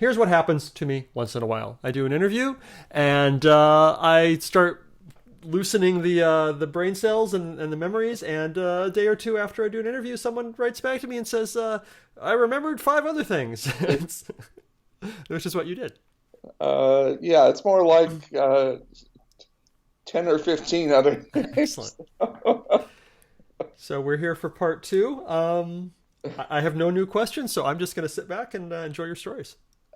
here's what happens to me once in a while. I do an interview, and I start loosening the brain cells and the memories. And a day or two after I do an interview, someone writes back to me and says, "I remembered five other things," which is what you did. Yeah, it's more like 10 or 15 other Excellent. things. So we're here for part two. I have no new questions, so I'm just going to sit back and enjoy your stories.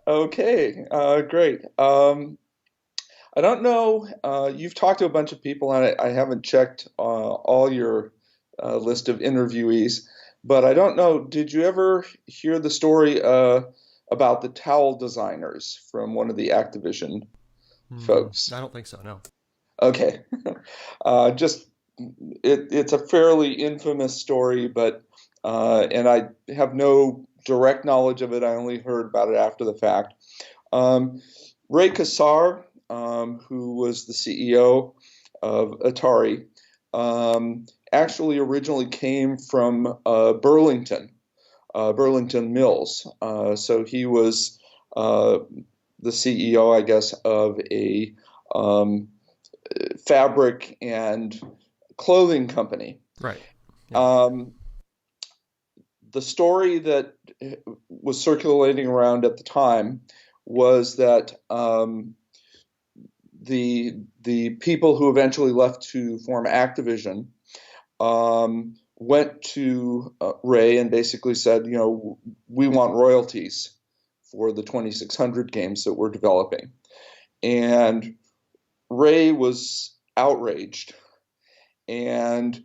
Okay, great. I don't know. You've talked to a bunch of people, and I haven't checked all your list of interviewees, but I don't know. Did you ever hear the story about the towel designers from one of the Activision I folks? don't think so. No. Okay. Just it's a fairly infamous story, but and I have no direct knowledge of it. I only heard about it after the fact. Um, Ray Kassar, who was the CEO of Atari, actually originally came from Burlington Mills. So he was the CEO, I guess, of a um, fabric and clothing company. Right. Yeah. Um, the story that was circulating around at the time was that the people who eventually left to form Activision went to Ray and basically said, we want royalties for the 2600 games that we're developing. And Ray was outraged, and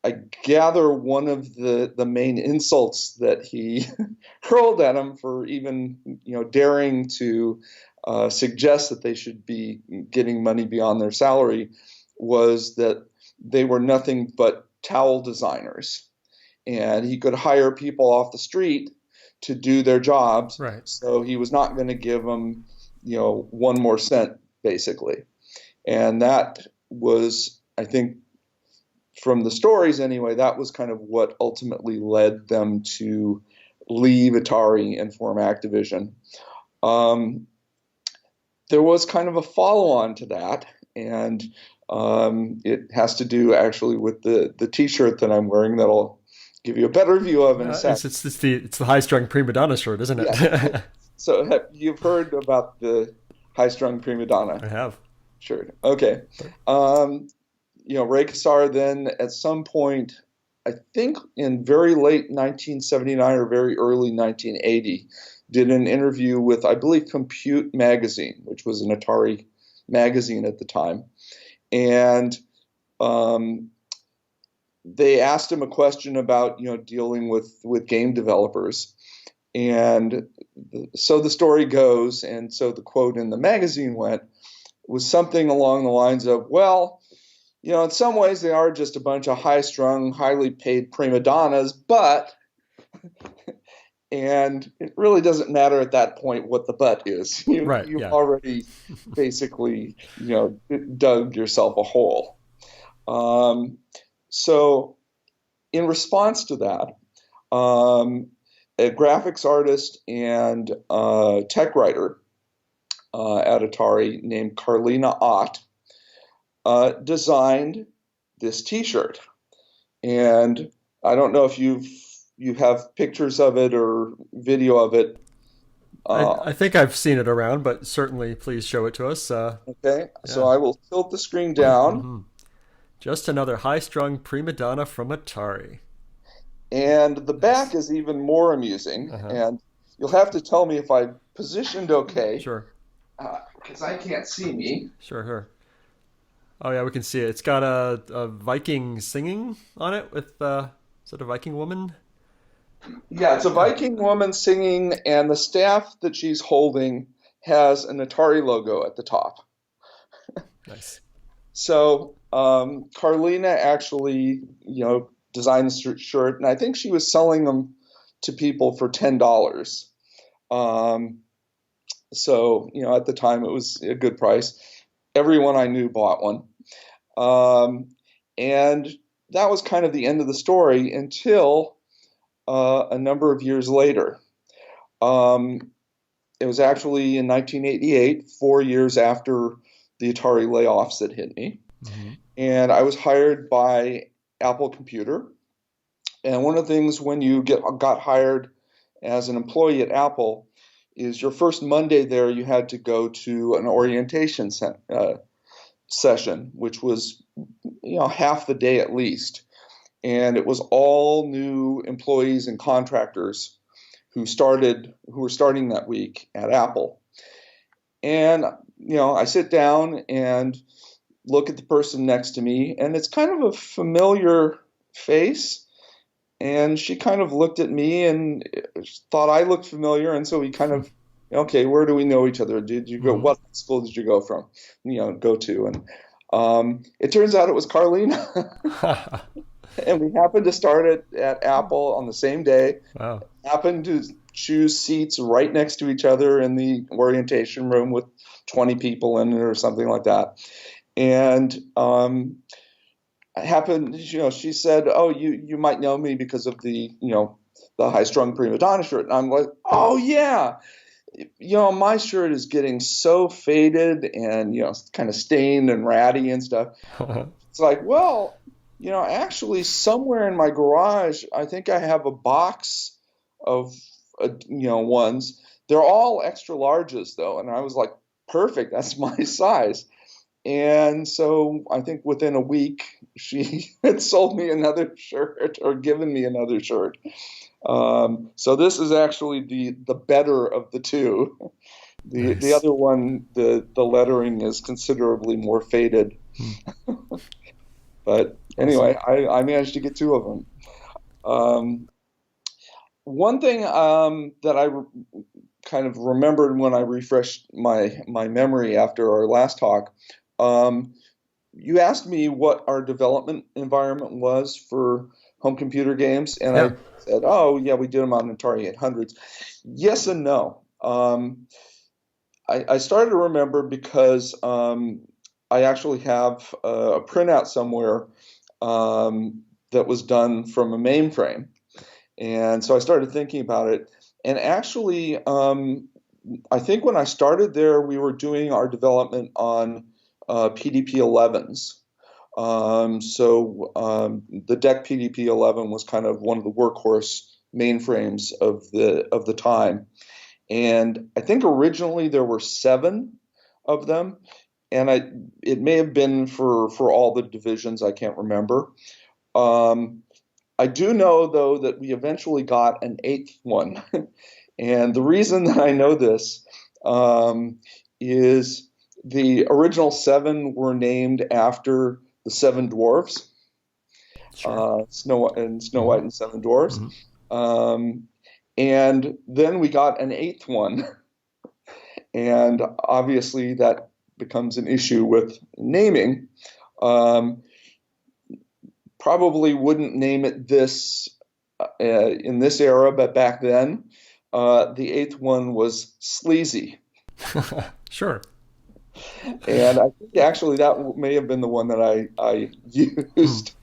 I gather one of the main insults that he hurled at him for even daring to suggest that they should be getting money beyond their salary was that they were nothing but towel designers, and he could hire people off the street to do their jobs. Right. So he was not going to give them one more cent basically. And that was, I think, from the stories anyway, that was kind of what ultimately led them to leave Atari and form Activision. Um, there was kind of a follow-on to that, and it has to do actually with the T-shirt that I'm wearing that I'll give you a better view of in a sec. It's the high strung prima donna shirt, isn't Yes. it? You've heard about the high-strung prima donna I have. shirt. Okay. Um, Ray Kassar then at some point, I think in very late 1979 or very early 1980, did an interview with, I believe, Compute Magazine, which was an Atari magazine at the time. And um, they asked him a question about, dealing with game developers. And so the story goes, and so the quote in the magazine was something along the lines of, well, in some ways they are just a bunch of high-strung, highly paid prima donnas, but, and it really doesn't matter at that point what the but is. Right. You've Yeah. already basically, dug yourself a hole. Um, so in response to that, a graphics artist and tech writer at Atari named Carlina Ott designed this T-shirt, and I don't know if you have pictures of it or video of it. I think I've seen it around, but certainly please show it to us. Okay, so Yeah. I will tilt the screen down, Just another high strung prima donna from Atari. and the back Nice. is even more amusing. Uh huh. And you'll have to tell me if I positioned okay, Sure. because I can't see me. Sure. Sure. Oh yeah, we can see it. It's got a Viking singing on it with is it a Viking woman? Yeah, it's a Yeah. Viking woman singing, and the staff that she's holding has an Atari logo at the top. Nice. So Carlina actually, designed the shirt, and I think she was selling them to people for $10. Um, so at the time it was a good price. Everyone I knew bought one, um, and that was kind of the end of the story until a number of years later. Um, It was actually in 1988, 4 years after the Atari layoffs that hit me. Mm-hmm. And I was hired by Apple Computer. And one of the things when you got hired as an employee at Apple is your first Monday there, you had to go to an orientation session, which was, half the day at least. And it was all new employees and contractors who were starting that week at Apple. And, I sit down and look at the person next to me, and it's kind of a familiar face. And she kind of looked at me and thought I looked familiar. And so we kind of, okay, where do we know each other? Did you go, what school did you go from, go to? And it turns out it was Carlina. And we happened to start at Apple on the same day. Wow. Happened to choose seats right next to each other in the orientation room with 20 people in it or something like that. And she said, "Oh, you might know me because of the high-strung prima donna shirt." And I'm like, "Oh yeah, my shirt is getting so faded and kind of stained and ratty and stuff." It's like, well, actually somewhere in my garage, I think I have a box of ones. They're all extra larges though, and I was like, perfect, that's my size. And so I think within a week, she had sold me another shirt or given me another shirt. So this is actually the better of the two. Nice. The other one, the lettering is considerably more faded. But anyway, I managed to get two of them. One thing that I kind of remembered when I refreshed my memory after our last talk, you asked me what our development environment was for home computer games, and yeah. I said, oh, yeah, we did them on Atari 800s. Yes and no. I started to remember because I actually have a printout somewhere that was done from a mainframe. And so I started thinking about it. And actually, I think when I started there, we were doing our development on PDP-11s. The DEC PDP-11 was kind of one of the workhorse mainframes of the time. And I think originally there were 7 of them. And it may have been for all the divisions, I can't remember. I do know, though, that we eventually got an 8th one. And the reason that I know this is the original 7 were named after the 7 dwarfs, sure. Snow White and 7 Dwarfs. Mm-hmm. And then we got an 8th one. And obviously that becomes an issue with naming. Probably wouldn't name it this in this era, but back then, the 8th one was Sleazy. Sure. And I think actually that may have been the one that I used.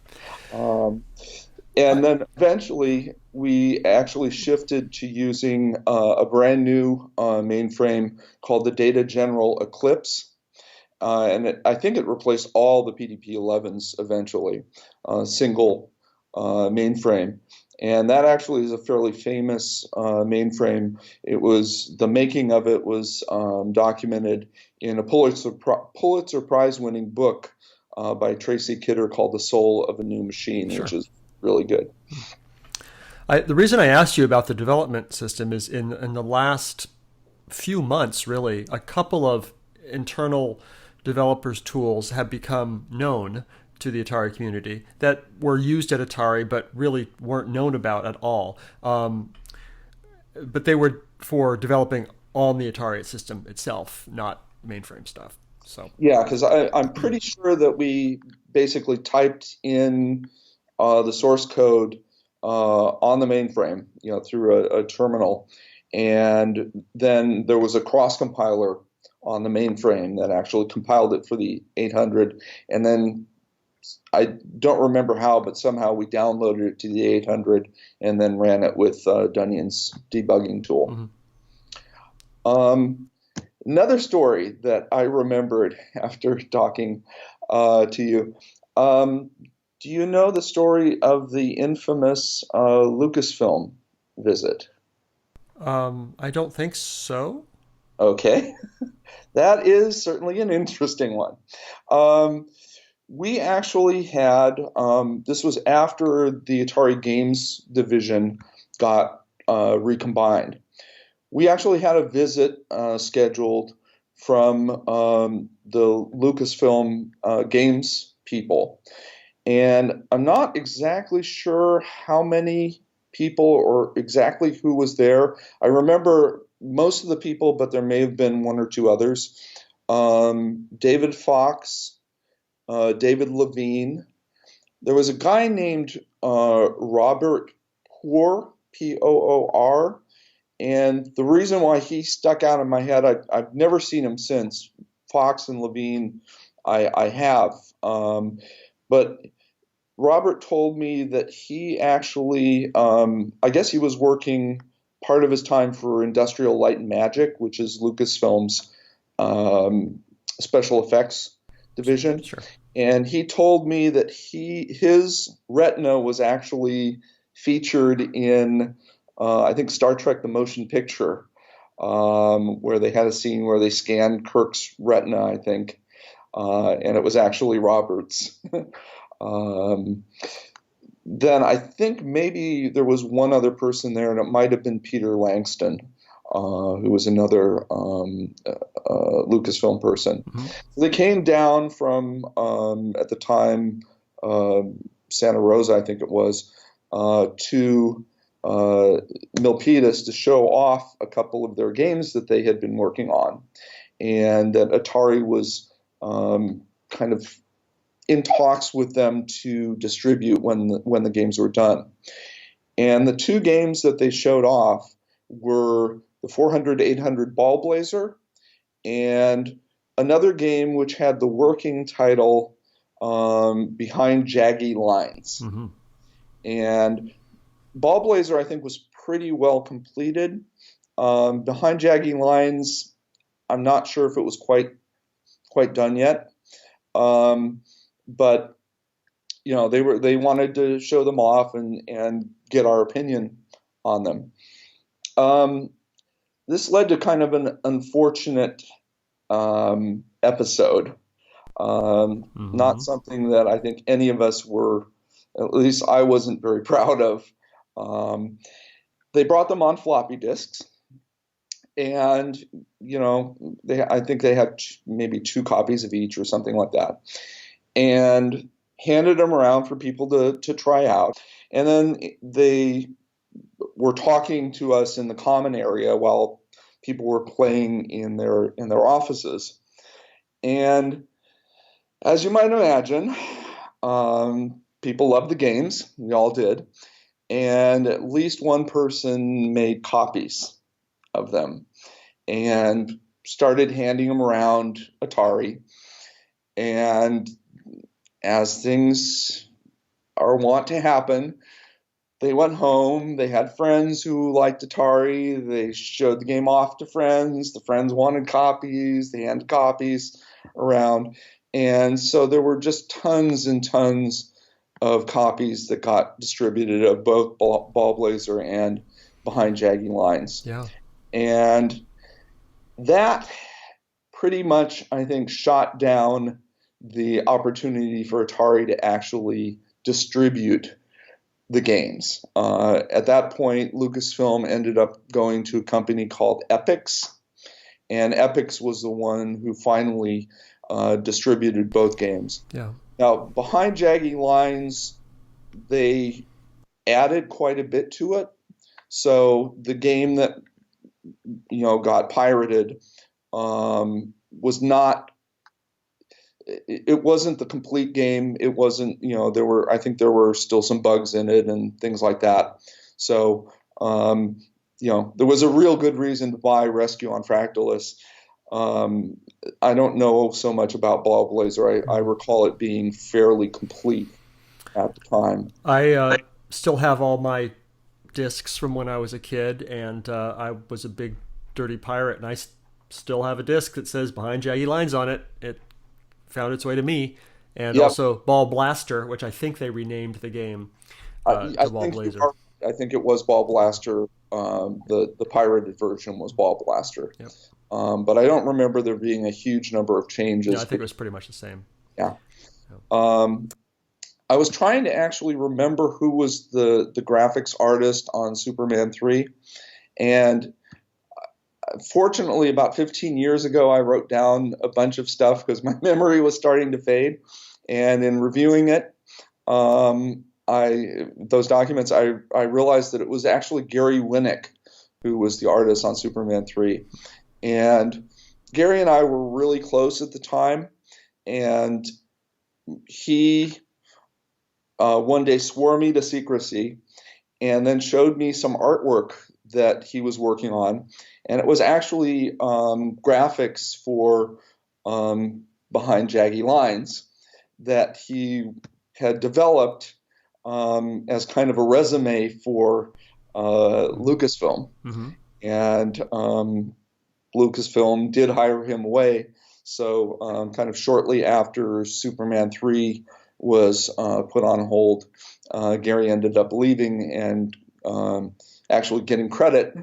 And then eventually we actually shifted to using a brand new mainframe called the Data General Eclipse. And I think it replaced all the PDP-11s eventually, single mainframe. And that actually is a fairly famous mainframe. The making of it was documented in a Pulitzer Prize-winning book by Tracy Kidder called The Soul of a New Machine, sure. Which is really good. The reason I asked you about the development system is in the last few months, really, a couple of internal developers' tools have become known to the Atari community that were used at Atari but really weren't known about at all. But they were for developing on the Atari system itself, not mainframe stuff. So yeah, because I'm pretty sure that we basically typed in the source code on the mainframe, through a terminal, and then there was a cross compiler on the mainframe that actually compiled it for the 800, and then I don't remember how, but somehow we downloaded it to the 800 and then ran it with Dunyan's debugging tool. Um, Another story that I remembered after talking to you. Um, do you know the story of the infamous Lucasfilm visit? I don't think so. Okay, that is certainly an interesting one. Um, we actually had, this was after the Atari Games division got recombined. We actually had a visit scheduled from the Lucasfilm Games people. And I'm not exactly sure how many people or exactly who was there. I remember most of the people, but there may have been one or two others. David Fox, David Levine. There was a guy named Robert Poor, Poor. And the reason why he stuck out in my head, I've never seen him since. Fox and Levine, I have. But Robert told me that he actually, I guess he was working part of his time for Industrial Light and Magic, which is Lucasfilm's um, special effects division. Sure. And he told me that his retina was actually featured in, I think, Star Trek: The Motion Picture, where they had a scene where they scanned Kirk's retina, I think, and it was actually Robert's. Um, then I think maybe there was one other person there, and it might have been Peter Langston, who was another Lucasfilm person. Mm-hmm. So they came down from, at the time, Santa Rosa, I think it was, to Milpitas to show off a couple of their games that they had been working on. And that Atari was kind of in talks with them to distribute when the games were done. And the two games that they showed off were the 400-800 Ball Blazer and another game which had the working title Behind Jaggy Lines. Mm-hmm. And Ball Blazer, I think, was pretty well completed. Behind Jaggy Lines, I'm not sure if it was quite done yet. But they wanted to show them off and get our opinion on them. This led to kind of an unfortunate episode. Mm-hmm. Not something that I think any of us were, at least I wasn't very proud of. They brought them on floppy disks, and I think they had maybe 2 copies of each or something like that, and handed them around for people to try out. And then they were talking to us in the common area while people were playing in their offices. And as you might imagine, people loved the games. We all did. And at least one person made copies of them and started handing them around Atari. And as things are wont to happen, they went home. They had friends who liked Atari. They showed the game off to friends. The friends wanted copies. They handed copies around. And so there were just tons and tons of copies that got distributed of both Ball Blazer and Behind Jaggy Lines. Yeah. And that pretty much, I think, shot down the opportunity for Atari to actually distribute the games. At that point, Lucasfilm ended up going to a company called Epyx, and Epyx was the one who finally distributed both games. Yeah. Now, Behind Jaggy Lines, they added quite a bit to it. So the game that got pirated was not. It wasn't the complete game. It wasn't, I think there were still some bugs in it and things like that. So, there was a real good reason to buy Rescue on Fractalus. I don't know so much about Ball Blazer. I recall it being fairly complete at the time. I still have all my discs from when I was a kid, and I was a big Dirty Pirate, and I still have a disc that says Behind Jaggy Lines on it. It found its way to me. And Yep. also Ball Blaster, which I think they renamed the game to Ball Blazer. I think it was Ball Blaster. The pirated version was Ball Blaster. Yep. But I don't remember there being a huge number of changes. Yeah, I think it was pretty much the same. Yeah. I was trying to actually remember who was the graphics artist on Superman 3. And fortunately, about 15 years ago, I wrote down a bunch of stuff because my memory was starting to fade. And in reviewing it, those documents, I realized that it was actually Gary Winnick who was the artist on Superman 3. And Gary and I were really close at the time. And he one day swore me to secrecy and then showed me some artwork that he was working on. And it was actually graphics for Behind Jaggy Lines that he had developed as kind of a resume for Lucasfilm. Mm-hmm. And Lucasfilm did hire him away. So kind of shortly after Superman 3 was put on hold, Gary ended up leaving and actually getting credit,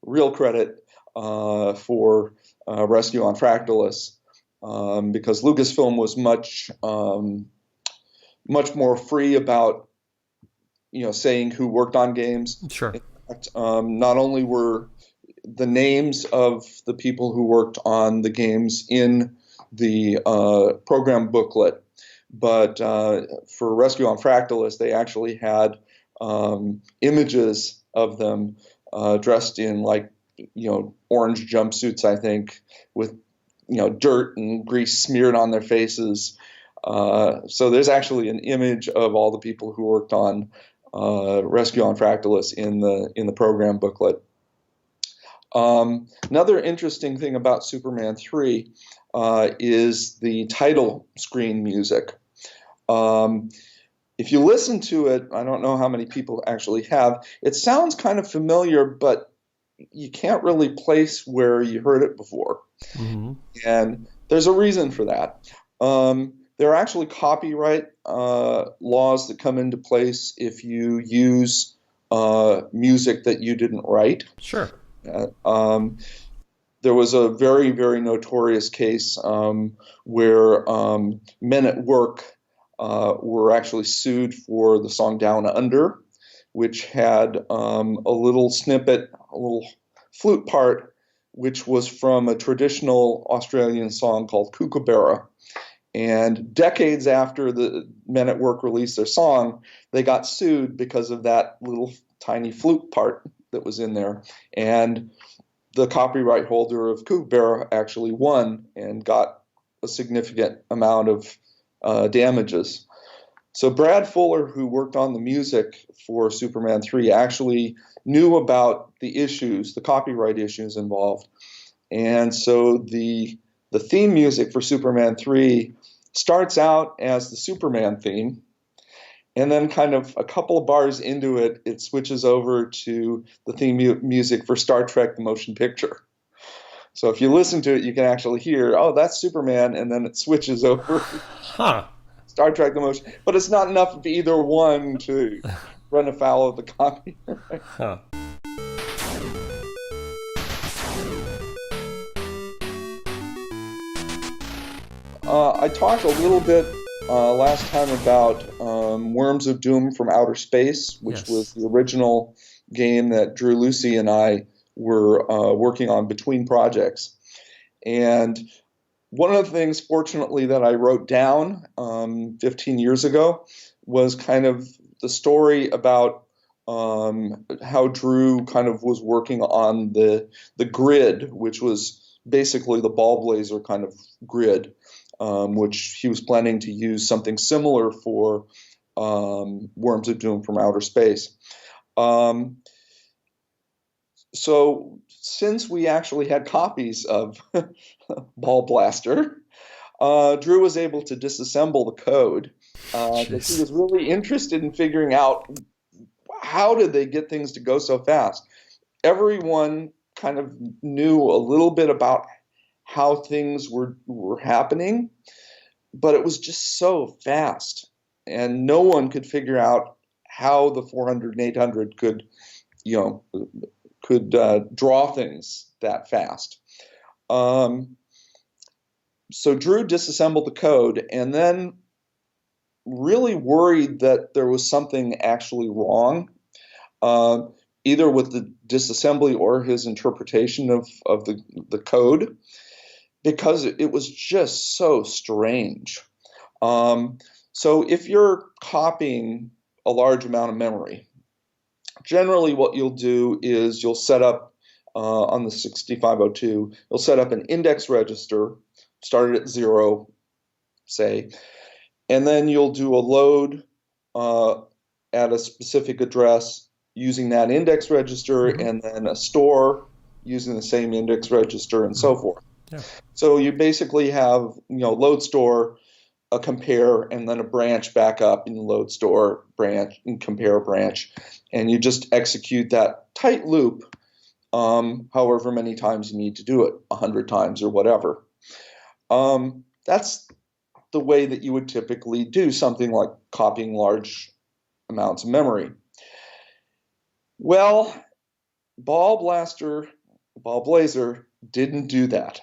real credit, for Rescue on Fractalus, because Lucasfilm was much more free about saying who worked on games. Sure. In fact, not only were the names of the people who worked on the games in the program booklet, but for Rescue on Fractalus, they actually had images of them dressed in orange jumpsuits, I think, with dirt and grease smeared on their faces. So there's actually an image of all the people who worked on Rescue on Fractalus in the program booklet. Another interesting thing about Superman 3 is the title screen music. If you listen to it, I don't know how many people actually have, it sounds kind of familiar, but you can't really place where you heard it before. Mm-hmm. And there's a reason for that. There are actually copyright laws that come into place if you use music that you didn't write. Sure. There was a very, very notorious case where Men at Work were actually sued for the song Down Under, which had a little snippet, a little flute part, which was from a traditional Australian song called Kookaburra. And decades after the Men at Work released their song, they got sued because of that little tiny flute part that was in there. And the copyright holder of Kookaburra actually won and got a significant amount of damages. So Brad Fuller, who worked on the music for Superman 3, actually knew about the issues, the copyright issues involved. And so the theme music for Superman 3 starts out as the Superman theme, and then kind of a couple of bars into it, it switches over to the theme music for Star Trek: The Motion Picture. So if you listen to it, you can actually hear, oh, that's Superman, and then it switches over. Huh. Star Trek: The Motion, but it's not enough of either one to run afoul of the copyright. Huh. I talked a little bit last time about Worms of Doom from Outer Space, which Yes. was the original game that Drew Lucy and I were working on between projects. And one of the things, fortunately, that I wrote down 15 years ago was kind of the story about how Drew kind of was working on the grid, which was basically the Ball Blazer kind of grid, which he was planning to use something similar for Worms of Doom from Outer Space. So since we actually had copies of Ball Blaster, Drew was able to disassemble the code. Because he was really interested in figuring out how did they get things to go so fast. Everyone kind of knew a little bit about how things were happening, but it was just so fast, and no one could figure out how the 400 and 800 could draw things that fast. So Drew disassembled the code and then really worried that there was something actually wrong, either with the disassembly or his interpretation of the code, because it was just so strange. So if you're copying a large amount of memory, generally what you'll do is you'll set up on the 6502, you'll set up an index register, start it at 0, say, and then you'll do a load at a specific address using that index register, and then a store using the same index register, and so forth. Yeah. So you basically have, load store, a compare, and then a branch back up in load store, branch, and compare branch, and you just execute that tight loop however many times you need to do it, 100 times or whatever. That's the way that you would typically do something like copying large amounts of memory. Well, Ball Blazer didn't do that.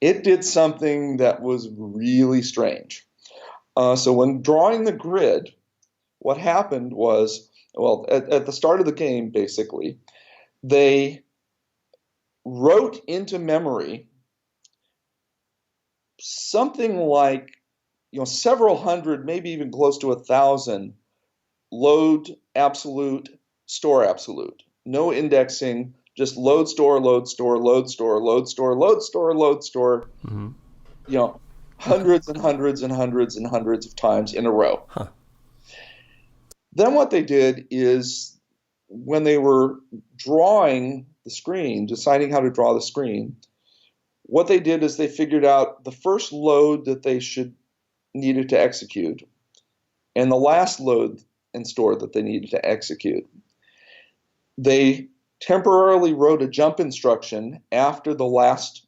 It did something that was really strange. So when drawing the grid, what happened was, well, at the start of the game, basically, they wrote into memory something like, several hundred, maybe even close to 1,000 load absolute, store absolute. No indexing, just load store, load store, load store, load store, load store, load store. Hundreds and hundreds and hundreds and hundreds of times in a row. Huh. Then what they did is, when they were drawing the screen, deciding how to draw the screen, what they did is they figured out the first load that they needed to execute and the last load and store that they needed to execute. They temporarily wrote a jump instruction after the last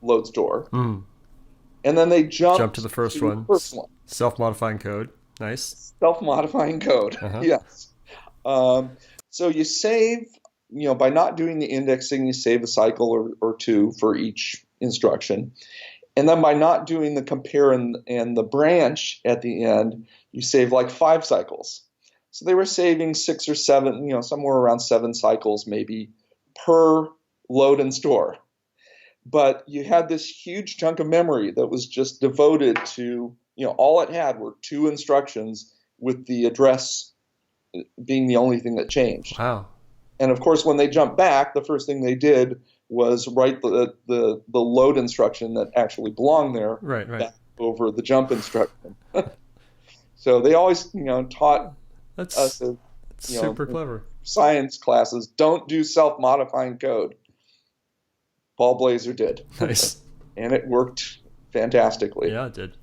load store, and then they jumped to the first one. Self-modifying code. Nice. Self-modifying code. Yes. So you save, by not doing the indexing, you save a cycle or two for each instruction. And then by not doing the compare and the branch at the end, you save like 5 cycles. So they were saving 6 or 7, somewhere around 7 cycles maybe per load and store. But you had this huge chunk of memory that was just devoted to, all it had were 2 instructions with the address being the only thing that changed. Wow. And of course, when they jumped back, the first thing they did was write the load instruction that actually belonged there back over the jump instruction. So they always, taught us, super clever science classes, don't do self-modifying code. Ball Blazer did. Nice. And it worked fantastically. Yeah, it did.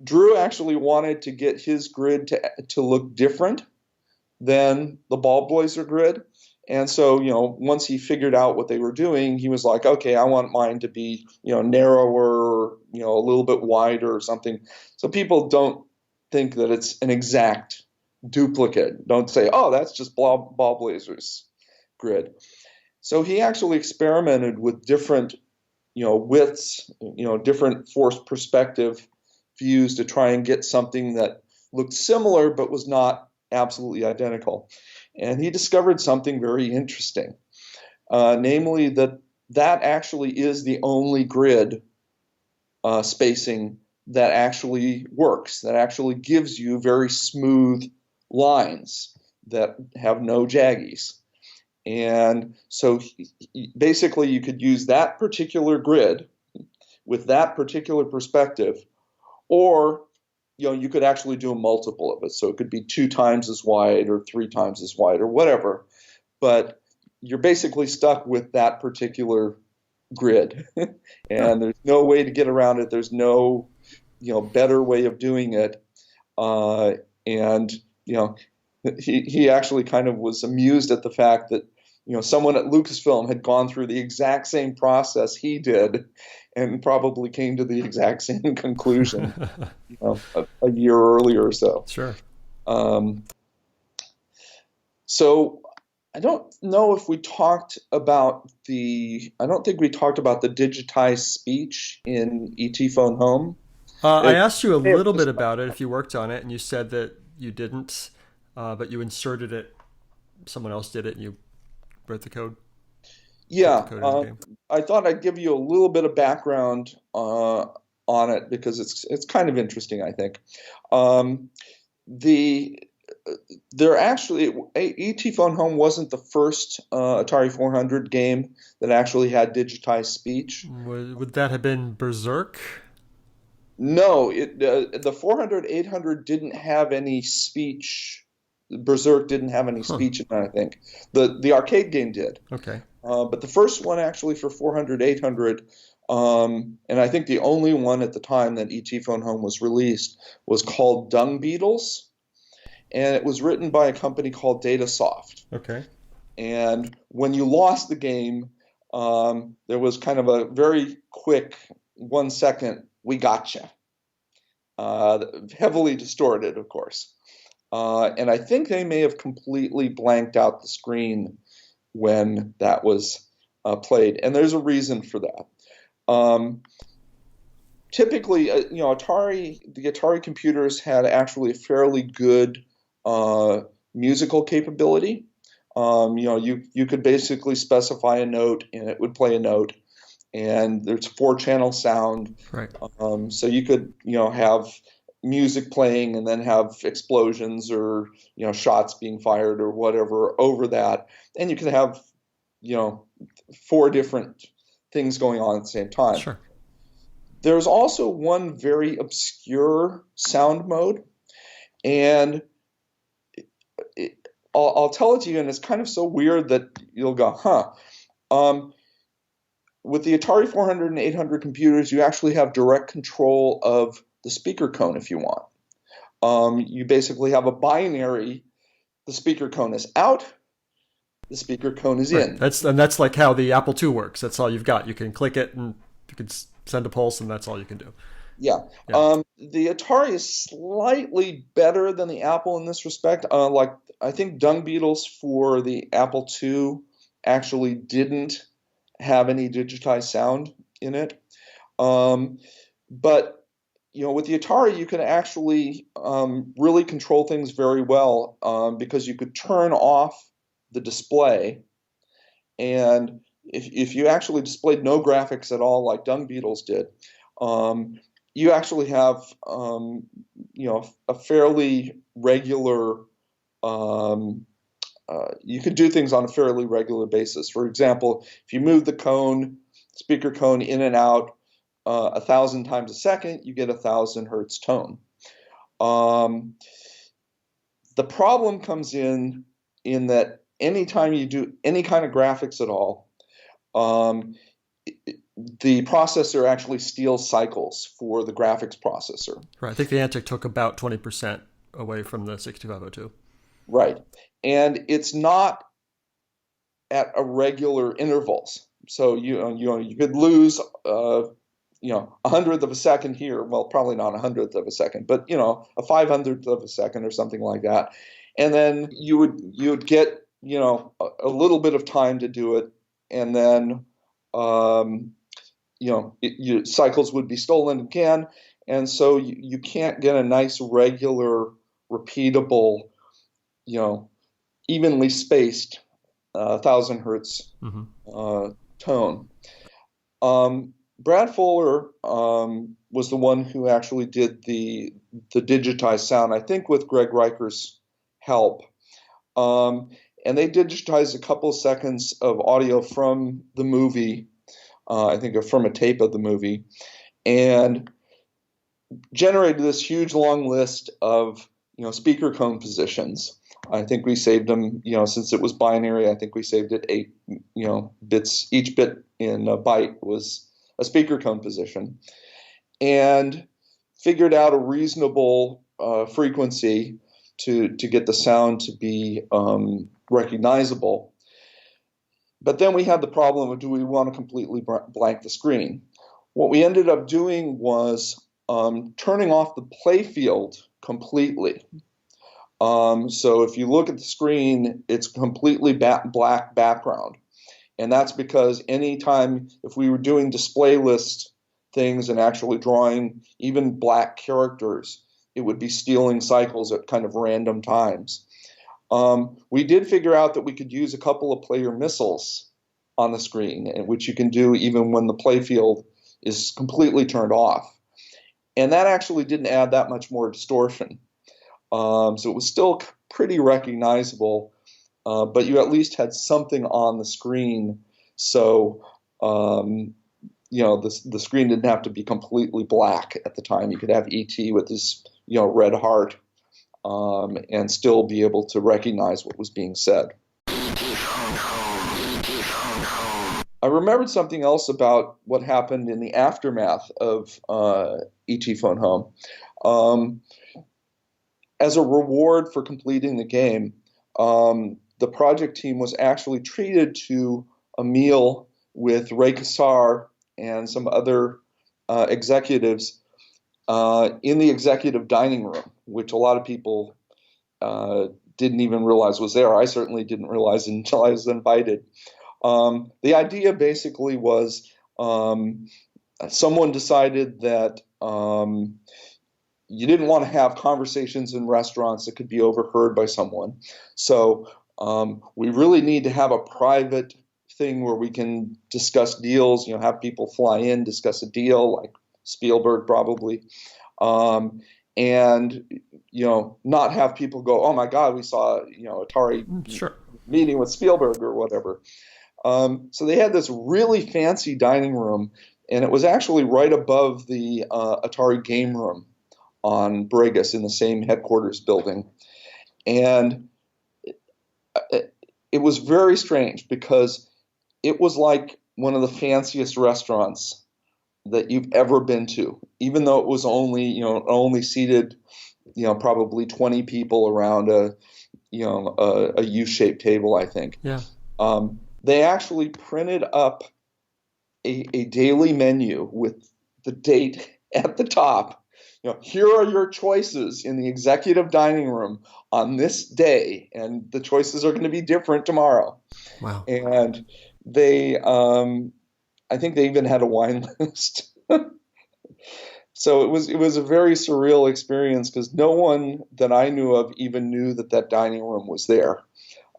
Drew actually wanted to get his grid to look different than the Ball Blazer grid. And so, once he figured out what they were doing, he was like, okay, I want mine to be, narrower, a little bit wider or something. So people don't think that it's an exact duplicate. Don't say, oh, that's just Ball Blazer's grid. So he actually experimented with different, widths, different forced perspective views to try and get something that looked similar but was not absolutely identical. And he discovered something very interesting, namely that actually is the only grid spacing that actually works, that actually gives you very smooth lines that have no jaggies. And so basically you could use that particular grid with that particular perspective, or you could actually do a multiple of it. So it could be 2 times as wide or 3 times as wide or whatever. But you're basically stuck with that particular grid. And there's no way to get around it. There's no, better way of doing it. And he actually kind of was amused at the fact that, someone at Lucasfilm had gone through the exact same process he did, and probably came to the exact same conclusion, a year earlier or so. Sure. So I don't know if we talked about I don't think we talked about the digitized speech in ET Phone Home. I asked you a little bit about it, if you worked on it, and you said that you didn't, but you inserted it. Someone else did it, and you wrote the code. Yeah, Put the code in the game. I thought I'd give you a little bit of background on it because it's kind of interesting, I think. The There actually, ET Phone Home wasn't the first Atari 400 game that actually had digitized speech. Would that have been Berserk? No, the 400 800 didn't have any speech. Berserk didn't have any speech in it, I think. The arcade game did. Okay. But the first one actually for 400 800, and I think the only one at the time that ET Phone Home was released, was called Dung Beetles. And it was written by a company called Datasoft. Okay. And when you lost the game, there was kind of a very quick 1 second, "we gotcha." Heavily distorted, of course. And I think they may have completely blanked out the screen when that was played. And there's a reason for that. Typically, the Atari computers had actually a fairly good musical capability. You could basically specify a note and it would play a note, and there's 4-channel sound. Right. So you could have music playing and then have explosions or shots being fired or whatever over that, and you could have 4 different things going on at the same time. Sure. There's also one very obscure sound mode, and I'll tell it to you, and it's kind of so weird that you'll go, huh. With the Atari 400 and 800 computers, you actually have direct control of the speaker cone if you want. You basically have a binary. The speaker cone is out. The speaker cone is in. That's like how the Apple II works. That's all you've got. You can click it and you can send a pulse, and that's all you can do. Yeah. The Atari is slightly better than the Apple in this respect. I think Dung Beetles for the Apple II actually didn't have any digitized sound in it. But with the Atari, you can actually really control things very well because you could turn off the display, and if you actually displayed no graphics at all, like Dung Beetles did, you actually have a fairly regular. You could do things on a fairly regular basis. For example, if you move the speaker cone in and out 1,000 times a second, you get 1,000 hertz tone. The problem comes in that anytime you do any kind of graphics at all, the processor actually steals cycles for the graphics processor. Right. I think the Antec took about 20% away from the 6502. Right. And it's not at irregular intervals. So you could lose a 100th of a second here. Well, probably not a 100th of a second, but a 500th of a second or something like that. And then you would get a little bit of time to do it, and then cycles would be stolen again, and so you can't get a nice regular repeatable evenly spaced 1,000 hertz tone. Brad Fuller was the one who actually did the digitized sound, I think with Greg Reicher's help. And they digitized a couple of seconds of audio from the movie, I think from a tape of the movie, and generated this huge long list of speaker cone positions. I think we saved them, since it was binary, I think we saved it 8 bits. Each bit in a byte was a speaker cone position, and figured out a reasonable frequency to get the sound to be recognizable. But then we had the problem of, do we want to completely blank the screen? What we ended up doing was turning off the playfield completely. So if you look at the screen, it's completely black background. And that's because anytime, if we were doing display list things and actually drawing even black characters, it would be stealing cycles at kind of random times. We did figure out that we could use a couple of player missiles on the screen, which you can do even when the playfield is completely turned off. And that actually didn't add that much more distortion. So it was still pretty recognizable, but you at least had something on the screen. So, the screen didn't have to be completely black at the time. You could have E.T. with his, red heart, and still be able to recognize what was being said. I remembered something else about what happened in the aftermath of E.T. Phone Home. As a reward for completing the game, the project team was actually treated to a meal with Ray Kassar and some other executives in the executive dining room, which a lot of people didn't even realize was there. I certainly didn't realize until I was invited. The idea basically was someone decided that you didn't want to have conversations in restaurants that could be overheard by someone. So we really need to have a private thing where we can discuss deals, have people fly in, discuss a deal, like Spielberg probably, and, not have people go, oh my God, we saw, Atari meeting with Spielberg or whatever. So they had this really fancy dining room, and it was actually right above the Atari game room on Brigus in the same headquarters building. And it was very strange because it was like one of the fanciest restaurants that you've ever been to, even though it was only seated, probably 20 people around a U-shaped table, I think. Yeah. They actually printed up a daily menu with the date at the top. Here are your choices in the executive dining room on this day, and the choices are going to be different tomorrow. Wow. And they, I think they even had a wine list. So it was a very surreal experience because no one that I knew of even knew that dining room was there.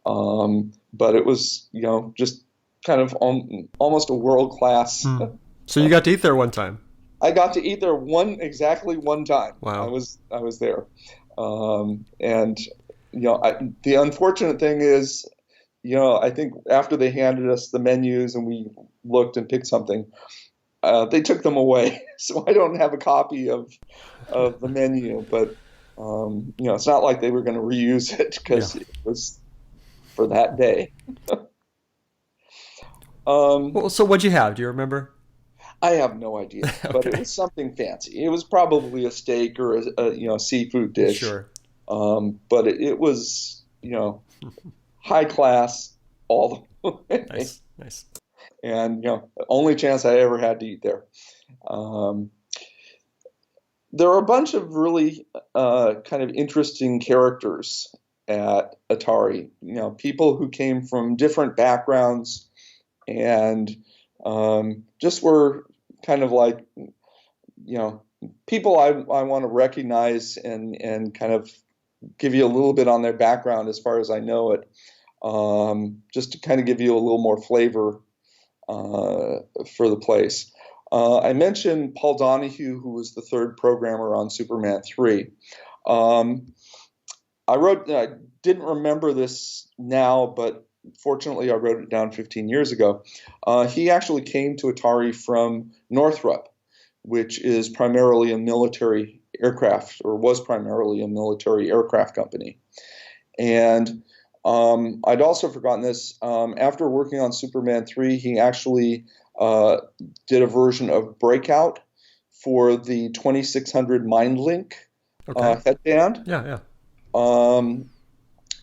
But it was, just kind of almost a world-class. So you got to eat there one time. I got to eat there exactly one time. Wow. I was there. And, the unfortunate thing is, I think after they handed us the menus and we looked and picked something, they took them away. So I don't have a copy of the menu, but, it's not like they were going to reuse it because it was for that day. Well, so what'd you have? Do you remember? I have no idea, but it was something fancy. It was probably a steak or a seafood dish. Sure. But it was, high class all the way. Nice. And, the only chance I ever had to eat there. There are a bunch of really kind of interesting characters at Atari. People who came from different backgrounds and just were kind of like, people I want to recognize and kind of give you a little bit on their background as far as I know it, just to kind of give you a little more flavor for the place. I mentioned Paul Donahue, who was the third programmer on Superman 3. I didn't remember this now, but fortunately, I wrote it down 15 years ago. He actually came to Atari from Northrop, which is primarily a military aircraft, or was primarily a military aircraft company. And I'd also forgotten this. After working on Superman 3, he actually did a version of Breakout for the 2600 MindLink headband. Yeah.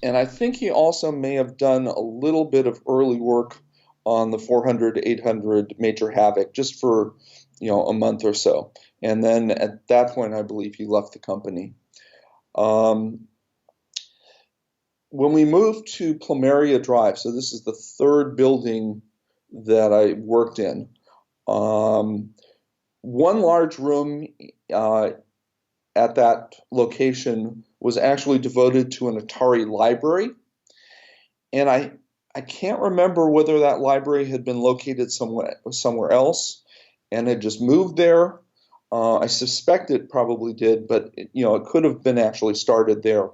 And I think he also may have done a little bit of early work on the 400, 800 Major Havoc just for, a month or so. And then at that point, I believe he left the company. When we moved to Plumeria Drive, so this is the third building that I worked in, one large room at that location was actually devoted to an Atari library. And I can't remember whether that library had been located somewhere else and had just moved there. I suspect it probably did, but it could have been actually started there.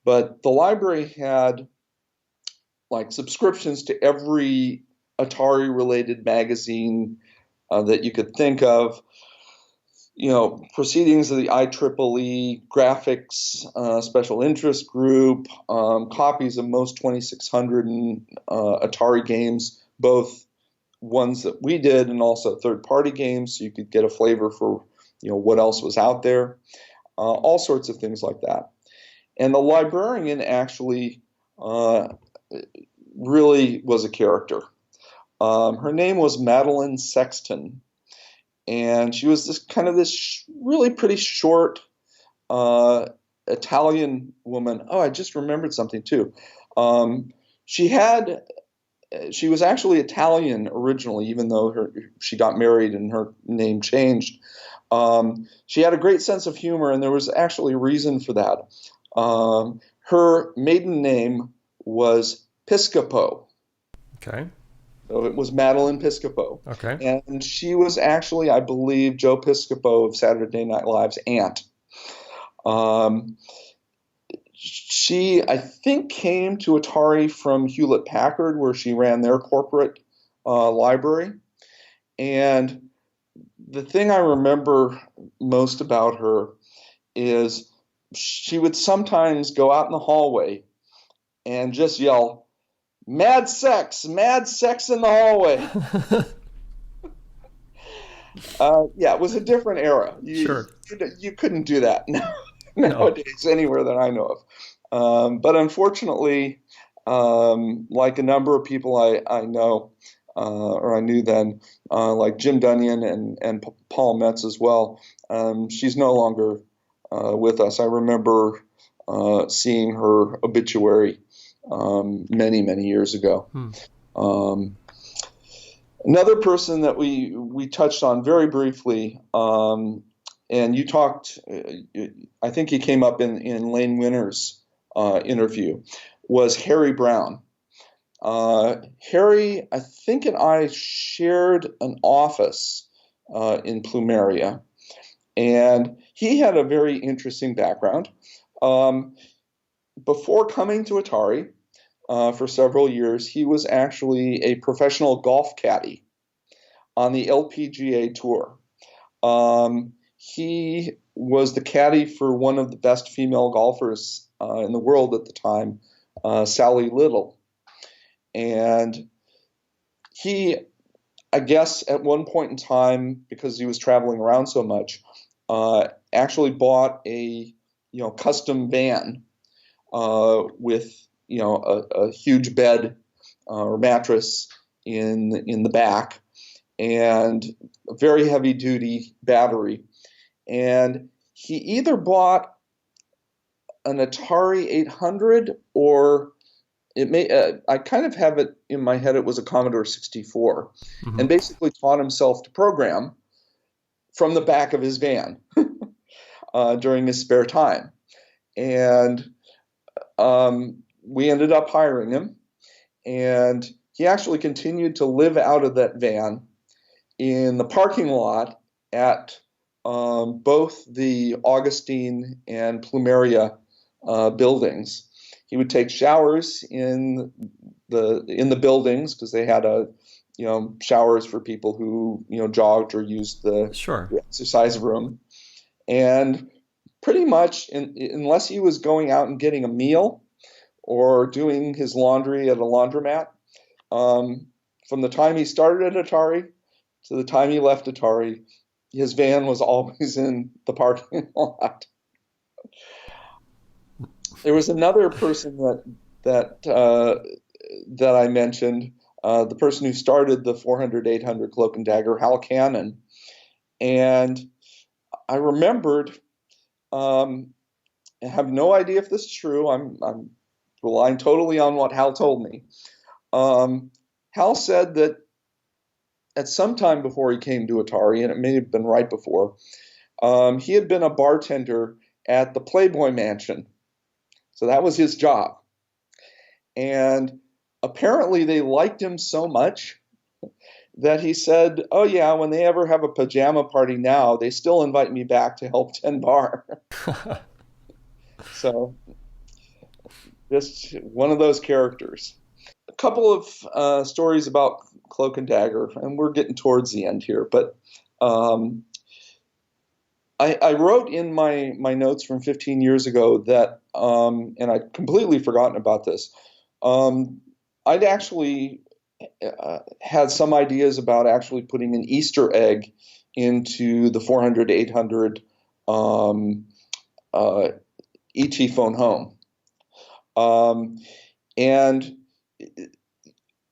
But the library had like subscriptions to every Atari-related magazine that you could think of. Proceedings of the IEEE, graphics, special interest group, copies of most 2600 and Atari games, both ones that we did and also third-party games, so you could get a flavor for what else was out there, all sorts of things like that. And the librarian actually really was a character. Her name was Madeline Sexton. And she was this really pretty short Italian woman. Oh, I just remembered something too. She was actually Italian originally, even though she got married and her name changed. She had a great sense of humor, and there was actually a reason for that. Her maiden name was Piscopo. Okay. So it was Madeline Piscopo. Okay. And she was actually, I believe, Joe Piscopo of Saturday Night Live's aunt. She, I think, came to Atari from Hewlett-Packard, where she ran their corporate library. And the thing I remember most about her is she would sometimes go out in the hallway and just yell, mad sex in the hallway. Yeah, it was a different era. Sure. You couldn't do that nowadays anywhere that I know of. But unfortunately, like a number of people I know, or I knew then, like Jim Dunyan and Paul Metz as well, she's no longer with us. I remember seeing her obituary many years ago. Another person that we touched on very briefly, and you talked, I think he came up in Lane Winter's interview, was Harry Brown. Harry, I think, and I shared an office in Plumeria, and he had a very interesting background. Before coming to Atari, for several years, he was actually a professional golf caddy on the LPGA Tour. He was the caddy for one of the best female golfers in the world at the time, Sally Little. And he, I guess, at one point in time, because he was traveling around so much, actually bought a custom van with a huge bed or mattress in the back and a very heavy duty battery. And he either bought an Atari 800 or it may, I kind of have it in my head, it was a Commodore 64, and basically taught himself to program from the back of his van during his spare time. And we ended up hiring him, and he actually continued to live out of that van in the parking lot at both the Augustine and Plumeria buildings. He would take showers in the buildings because they had showers for people who jogged or used the exercise room, and pretty much unless he was going out and getting a meal or doing his laundry at a laundromat, from the time he started at Atari to the time he left Atari, his van was always in the parking lot. There was another person that I mentioned, the person who started the 400-800 Cloak and Dagger, Hal Cannon. And I remembered, I have no idea if this is true. I'm relying totally on what Hal told me. Hal said that at some time before he came to Atari, and it may have been right before, he had been a bartender at the Playboy Mansion. So that was his job. And apparently they liked him so much that he said, oh yeah, when they ever have a pajama party now, they still invite me back to help 10 bar. So just one of those characters. A couple of stories about Cloak and Dagger, and we're getting towards the end here, but I wrote in my notes from 15 years ago that, and I'd completely forgotten about this, I'd actually had some ideas about actually putting an Easter egg into the 400-800 ET phone home. And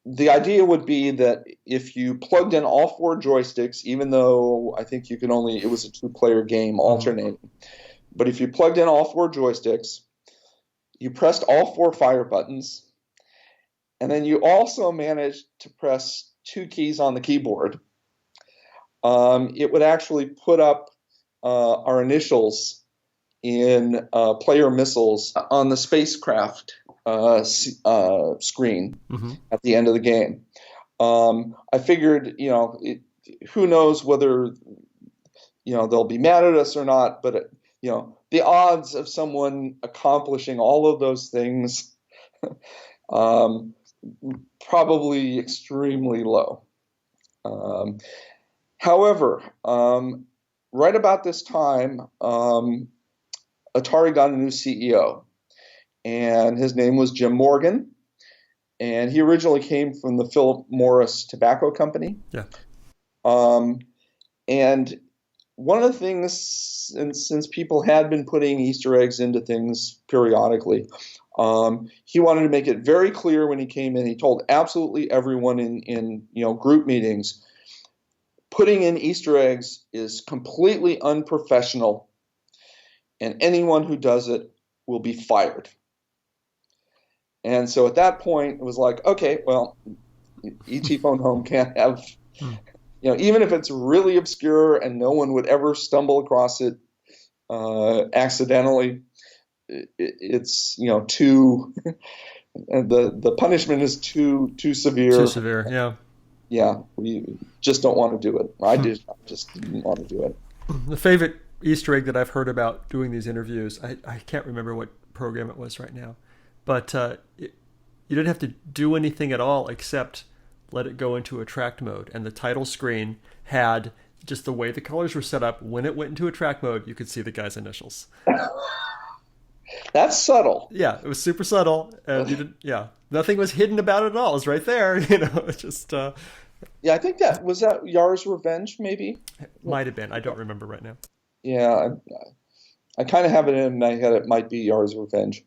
the idea would be that if you plugged in all 4 joysticks, even though I think you could only, it was a 2-player game alternating, but if you plugged in all 4 joysticks, you pressed all 4 fire buttons, and then you also managed to press 2 keys on the keyboard, it would actually put up our initials in player missiles on the spacecraft screen at the end of the game. I figured, who knows whether, they'll be mad at us or not, but, the odds of someone accomplishing all of those things probably extremely low. However, right about this time, Atari got a new CEO, and his name was Jim Morgan, and he originally came from the Philip Morris Tobacco Company. Yeah. And one of the things, and since people had been putting Easter eggs into things periodically, he wanted to make it very clear when he came in. He told absolutely everyone in group meetings, putting in Easter eggs is completely unprofessional, and anyone who does it will be fired. And so at that point, it was like, okay, well, ET Phone Home can't have, even if it's really obscure and no one would ever stumble across it accidentally, it's too the punishment is too severe. Too severe, yeah. Yeah, we just don't want to do it. I just didn't want to do it. The favorite Easter egg that I've heard about doing these interviews, I can't remember what program it was right now, but you didn't have to do anything at all except let it go into attract mode, and the title screen had just the way the colors were set up. When it went into attract mode, you could see the guy's initials. That's subtle. Yeah, it was super subtle, and you didn't. Yeah, nothing was hidden about it at all. It was right there. It's just. Yeah, I think that was Yara's Revenge, maybe. It might have been. I don't remember right now. Yeah, I kind of have it in my head. It might be Yara's Revenge.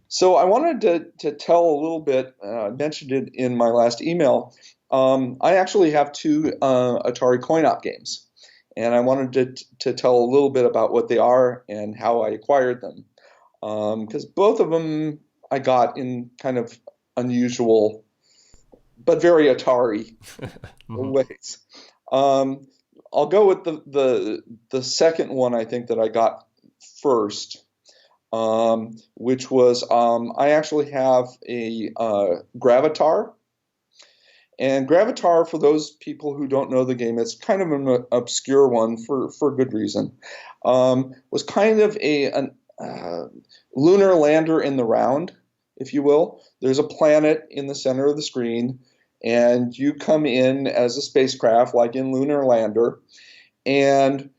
So I wanted to tell a little bit. I mentioned it in my last email. I actually have 2 Atari coin-op games. And I wanted to tell a little bit about what they are and how I acquired them. Because both of them I got in kind of unusual, but very Atari ways. I'll go with the second one I think that I got first, which was I actually have a Gravatar. And Gravatar, for those people who don't know the game, it's kind of an obscure one for good reason, was kind of a lunar lander in the round, if you will. There's a planet in the center of the screen, and you come in as a spacecraft, like in Lunar Lander, and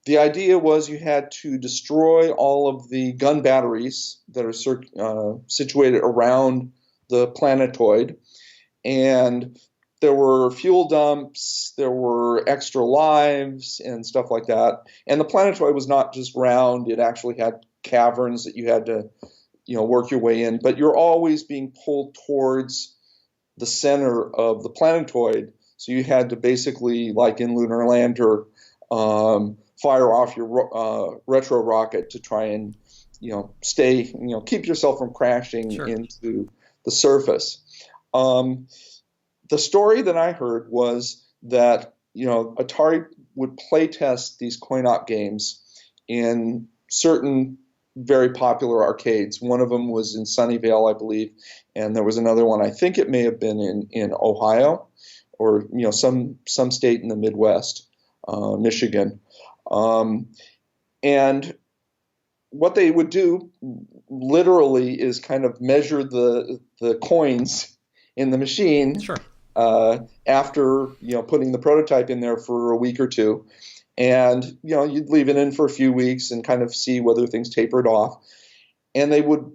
the idea was you had to destroy all of the gun batteries that are situated around the planetoid. And there were fuel dumps, there were extra lives and stuff like that. And the planetoid was not just round, it actually had caverns that you had to, work your way in. But you're always being pulled towards the center of the planetoid. So you had to basically, like in Lunar Lander, fire off your retro rocket to try and, stay, keep yourself from crashing Sure. into the surface. The story that I heard was that, Atari would play test these coin-op games in certain very popular arcades. One of them was in Sunnyvale, I believe, and there was another one. I think it may have been in Ohio, or some state in the Midwest, Michigan, and what they would do literally is kind of measure the coins in the machine. Sure. After putting the prototype in there for a week or two, and you'd leave it in for a few weeks and kind of see whether things tapered off, and they would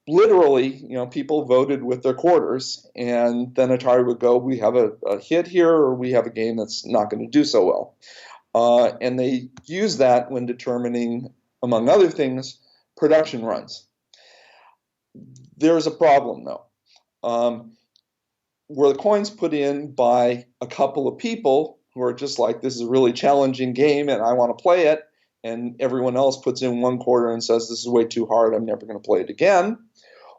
literally, people voted with their quarters, and then Atari would go, we have a hit here, or we have a game that's not going to do so well, and they use that when determining, among other things, production runs. There's a problem though. Were the coins put in by a couple of people who are just like, this is a really challenging game and I want to play it, and everyone else puts in one quarter and says, this is way too hard, I'm never going to play it again?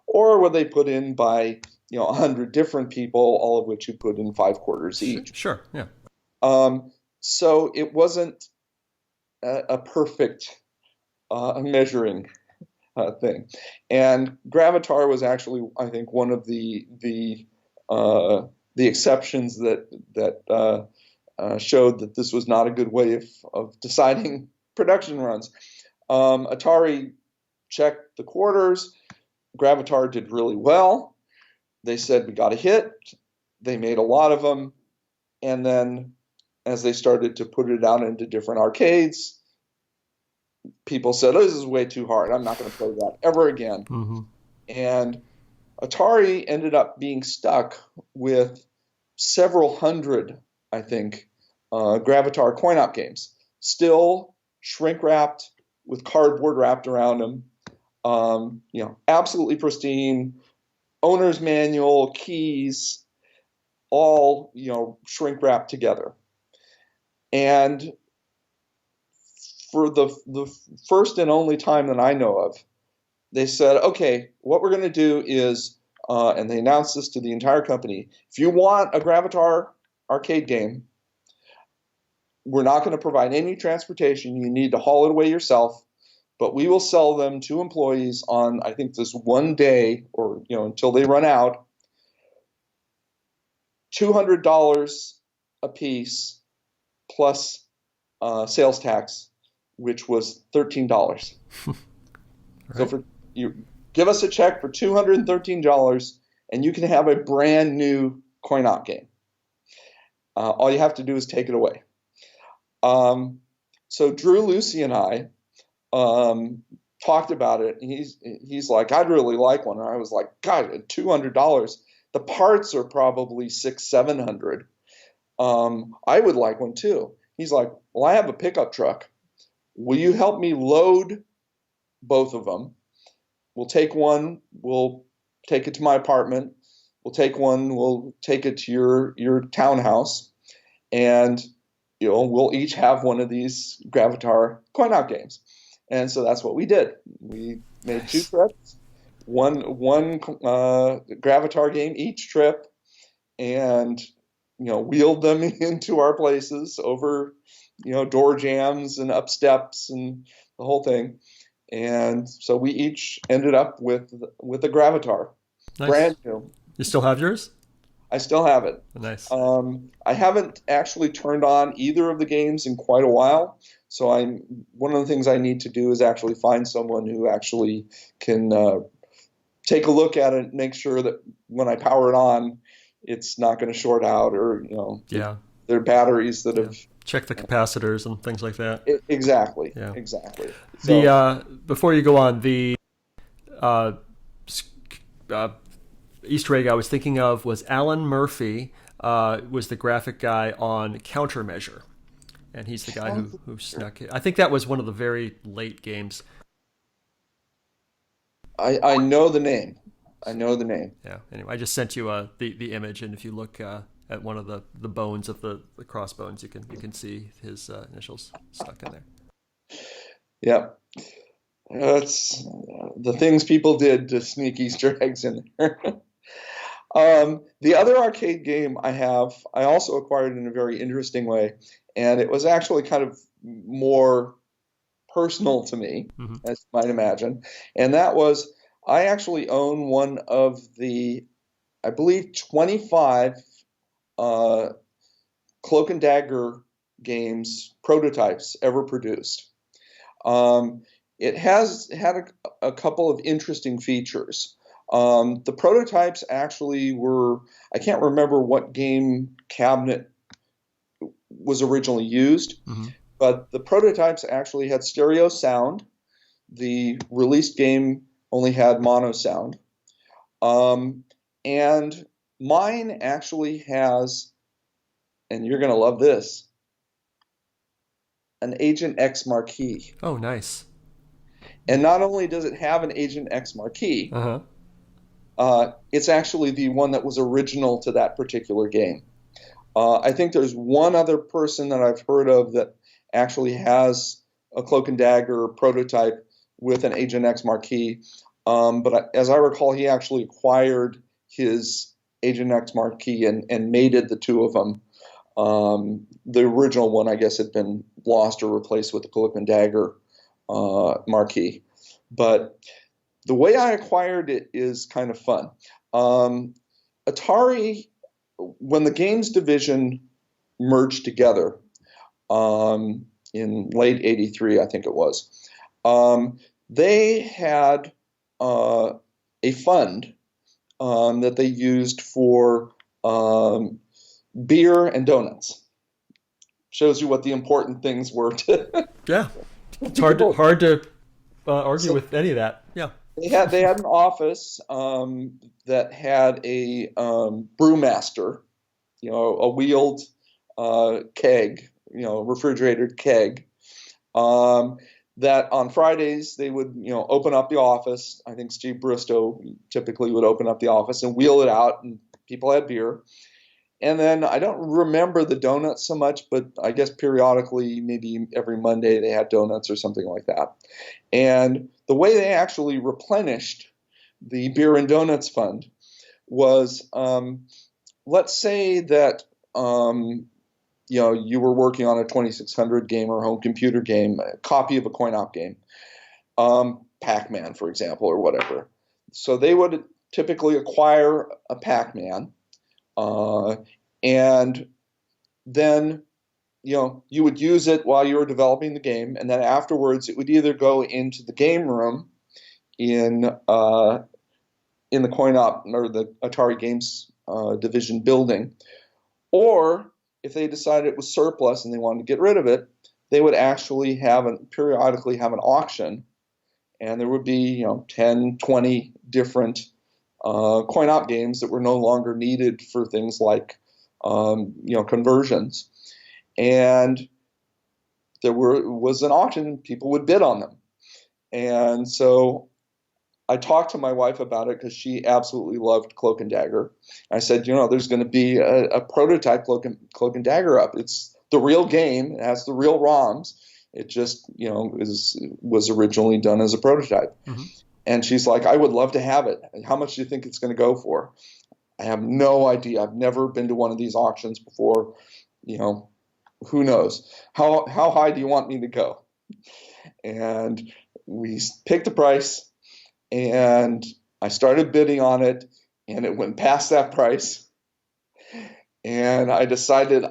Or were they put in by 100 different people, all of which who put in 5 quarters each? Sure, yeah. So it wasn't a perfect measuring thing. And Gravatar was actually, I think, one of the exceptions that showed that this was not a good way of deciding production runs. Atari checked the quarters. Gravatar did really well. They said, we got a hit. They made a lot of them. And then as they started to put it out into different arcades, people said, oh, this is way too hard. I'm not going to play that ever again. Mm-hmm. And Atari ended up being stuck with several hundred, I think, Gravatar coin-op games, still shrink-wrapped with cardboard wrapped around them, absolutely pristine, owner's manual, keys, all, shrink-wrapped together. And for the first and only time that I know of, they said, okay, what we're going to do is, and they announced this to the entire company, if you want a Gravatar arcade game, we're not going to provide any transportation. You need to haul it away yourself, but we will sell them to employees on, I think, this one day, or until they run out, $200 a piece plus sales tax, which was $13. Right. So for you give us a check for $213, and you can have a brand new coin-op game. All you have to do is take it away. So Drew, Lucy, and I talked about it. And he's like, I'd really like one. And I was like, God, $200. The parts are probably $600-700. I would like one too. He's like, well, I have a pickup truck. Will you help me load both of them? We'll take one. We'll take it to my apartment. We'll take one. We'll take it to your townhouse, and we'll each have one of these Gravatar coin-op games. And so that's what we did. We made 2 trips, one Gravatar game each trip, and wheeled them into our places over door jams and up steps and the whole thing. And so we each ended up with a Gravatar, Nice. brand new. You still have yours? I still have it. Nice. I haven't actually turned on either of the games in quite a while. So one of the things I need to do is actually find someone who actually can take a look at it and make sure that when I power it on, it's not going to short out, or Yeah. there are batteries that have Check the capacitors and things like that. exactly. Yeah. Exactly. So, The before you go on, the Easter egg I was thinking of was Alan Murphy was the graphic guy on Countermeasure, and he's the guy who snuck it. I think that was one of the very late games. I know the name. I know the name. Yeah. Anyway, I just sent you the image, and if you look at one of the bones of the crossbones, you can see his initials stuck in there. Yeah. That's the things people did to sneak Easter eggs in there. The other arcade game I also acquired in a very interesting way, and it was actually kind of more personal to me, as you might imagine, and that was I actually own one of the, I believe, 25 Cloak and Dagger games prototypes ever produced. It has had a couple of interesting features. The prototypes actually were, I can't remember what game cabinet was originally used, but the prototypes actually had stereo sound. The released game only had mono sound. And mine actually has, and you're going to love this, an Agent X marquee. Oh, nice. And not only does it have an Agent X marquee, it's actually the one that was original to that particular game. I think there's one other person that I've heard of that actually has a Cloak and Dagger prototype with an Agent X marquee. But as I recall, he actually acquired his Agent X marquee and mated the two of them. The original one, I guess, had been lost or replaced with the Cloak and Dagger marquee. But the way I acquired it is kind of fun. Atari, when the games division merged together in late '83, I think it was, they had a fund that they used for beer and donuts. Shows you what the important things were to yeah. It's hard to argue with any of that. Yeah. They had an office that had a brewmaster, a wheeled keg, refrigerated keg. That on Fridays they would, open up the office. I think Steve Bristow typically would open up the office and wheel it out, and people had beer. And then I don't remember the donuts so much, but I guess periodically, maybe every Monday, they had donuts or something like that. And the way they actually replenished the beer and donuts fund was, let's say that you were working on a 2600 game or home computer game, a copy of a coin-op game, Pac-Man, for example, or whatever. So they would typically acquire a Pac-Man. And then, you would use it while you were developing the game, and then afterwards it would either go into the game room in the coin-op or the Atari Games division building, or if they decided it was surplus and they wanted to get rid of it, they would actually periodically have an auction, and there would be 10, 20 different coin-op games that were no longer needed for things like conversions, and there was an auction and people would bid on them. And so I talked to my wife about it because she absolutely loved Cloak and Dagger. I said, there's going to be a prototype Cloak and Dagger up. It's the real game. It has the real ROMs. It just was originally done as a prototype. And she's like, I would love to have it. How much do you think it's going to go for? I have no idea. I've never been to one of these auctions before. Who knows? How high do you want me to go? And we picked a price, and I started bidding on it, and it went past that price. And I decided,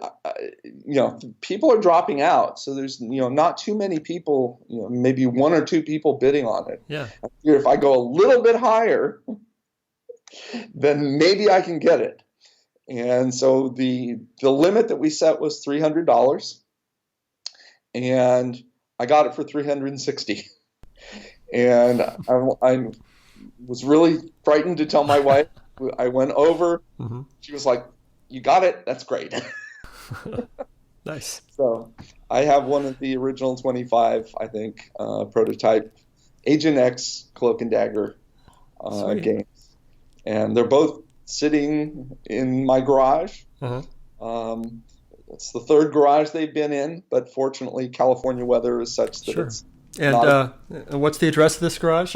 people are dropping out, so there's, not too many people, maybe one or two people bidding on it. Yeah. I figure if I go a little bit higher, then maybe I can get it. And so the limit that we set was $300, and I got it for $360. And I was really frightened to tell my wife. I went over. She was like, "You got it? That's great." Nice. So I have one of the original 25, I think, prototype Agent X Cloak and Dagger games. and they're both sitting in my garage. Uh-huh. It's the third garage they've been in, but fortunately, California weather is such that Sure. it's And not. what's the address of this garage?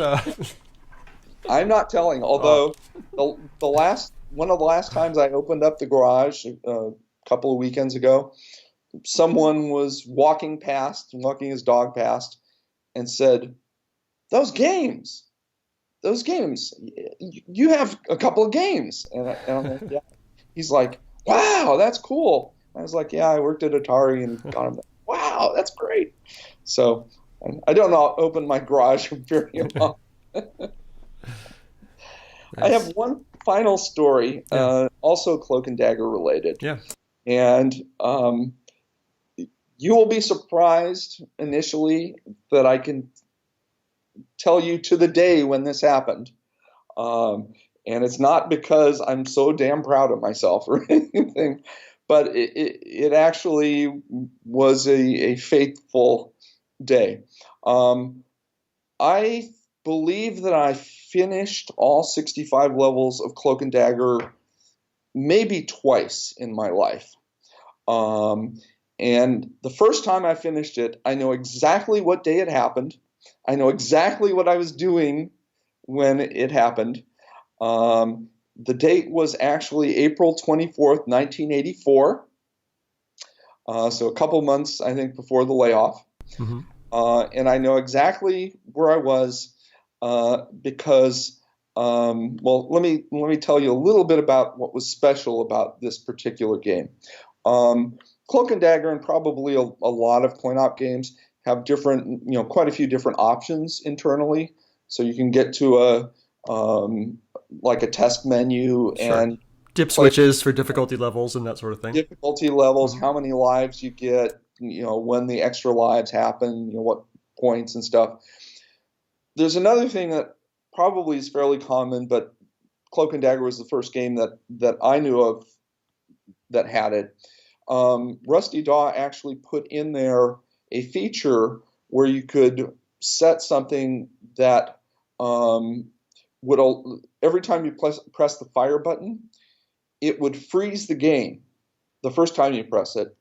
I'm not telling. Oh, Although the last one of the last times I opened up the garage a couple of weekends ago, someone was walking his dog past, and said, "Those games, you have a couple of games." And I'm like, "Yeah." He's like, "Wow, that's cool." I was like, "Yeah, I worked at Atari and got him." Wow, that's great. So I don't know, open my garage very often. I have nice. one final story, Yeah. also Cloak and Dagger related, Yeah. and you will be surprised initially that I can tell you to the day when this happened. Um, and it's not because I'm so damn proud of myself or anything, but it actually was a faithful day. Um, I believe that I finished all 65 levels of Cloak and Dagger maybe twice in my life. Um, and the first time I finished it, I know exactly what day it happened. I know exactly what I was doing when it happened. The date was actually April 24th, 1984. So a couple months, I think, before the layoff. Hmm. And I know exactly where I was because, well, let me tell you a little bit about what was special about this particular game. Cloak and Dagger and probably a lot of coin-op games have different, quite a few different options internally. So you can get to like a test menu Sure. and Dip play switches for difficulty levels and that sort of thing. difficulty levels, Hmm. how many lives you get, when the extra lives happen, what points and stuff. There's another thing that probably is fairly common, but Cloak and Dagger was the first game that I knew of that had it. Rusty Daw actually put in there a feature where you could set something that would, every time you press the fire button, it would freeze the game the first time you press it,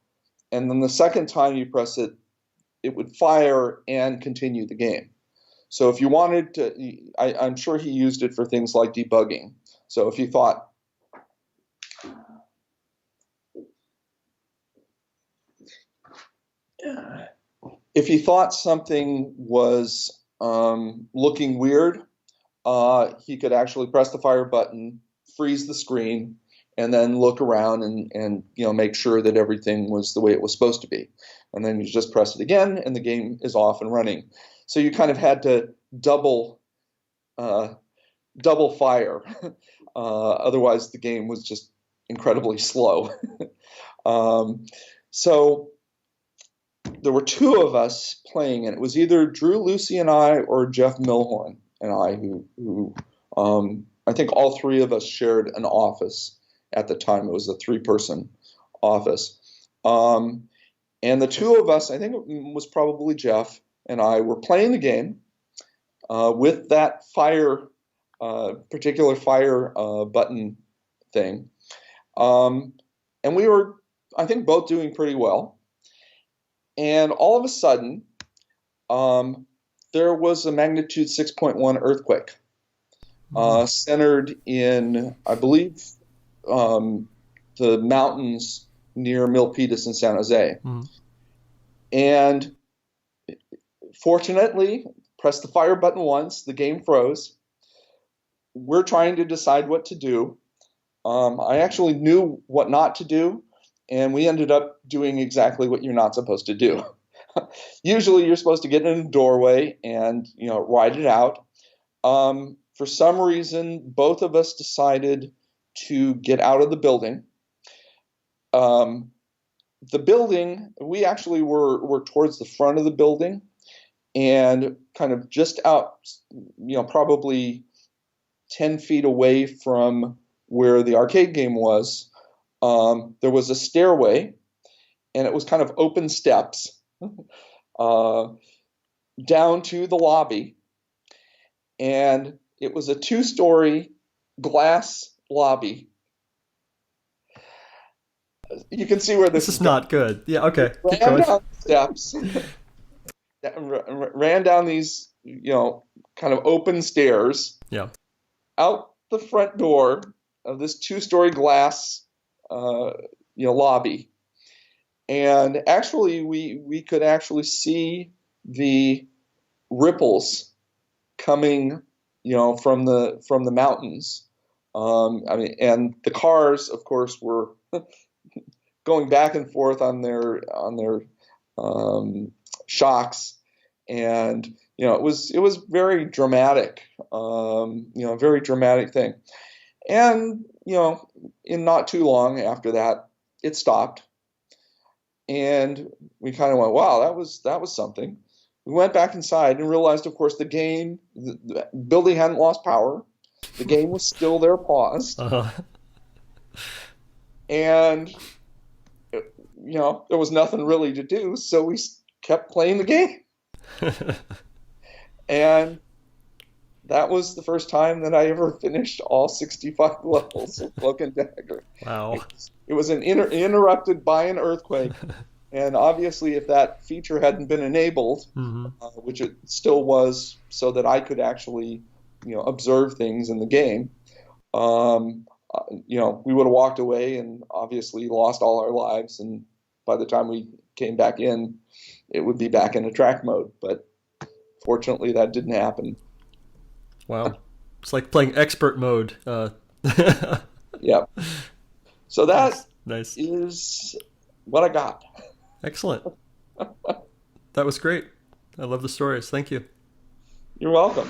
and then the second time you press it, it would fire and continue the game. So if you wanted to, I'm sure he used it for things like debugging. So if you thought, something was looking weird, he could actually press the fire button, freeze the screen, and then look around and make sure that everything was the way it was supposed to be. And then you just press it again, and the game is off and running. So you kind of had to uh, double fire. Otherwise, the game was just incredibly slow. um, so there were two of us playing, and it was either Drew Lucy and I or Jeff Milhorn and I who I think all three of us shared an office at the time. It was a three-person office. And the two of us, I think it was probably Jeff and I, were playing the game with that particular fire button thing. And we were, I think, both doing pretty well. And all of a sudden, there was a magnitude 6.1 earthquake centered in, I believe, the mountains near Milpitas in San Jose. Hmm. And fortunately, pressed the fire button once, the game froze. We're trying to decide what to do. I actually knew what not to do, and we ended up doing exactly what you're not supposed to do. Usually, you're supposed to get in a doorway and ride it out. For some reason, both of us decided to get out of the building. The building, we actually were towards the front of the building, and kind of just out, probably 10 feet away from where the arcade game was, there was a stairway, and it was kind of open steps uh, down to the lobby. And it was a two-story glass lobby. You can see where This this is is going. not good. Yeah, okay. Keep Ran going. down the steps, ran down these, kind of open stairs, Yeah. out the front door of this two-story glass, lobby. And actually, we could actually see the ripples coming, from the mountains. And the cars, of course, were going back and forth on their shocks, and it was very dramatic, a very dramatic thing. And in not too long after that, it stopped, and we kind of went, "Wow, that was something." We went back inside and realized, of course, the building hadn't lost power. The game was still there, paused, Uh-huh. and there was nothing really to do, so we kept playing the game. And that was the first time that I ever finished all 65 levels of Cloak and Dagger. Wow. It was interrupted by an earthquake, and obviously, if that feature hadn't been enabled, Hmm. which it still was, so that I could actually, observe things in the game, we would have walked away and obviously lost all our lives. And by the time we came back in, it would be back in attack mode. But fortunately, that didn't happen. Wow. It's like playing expert mode. Yeah. So that Nice. is what I got. Excellent. That was great. I love the stories. Thank you. You're welcome.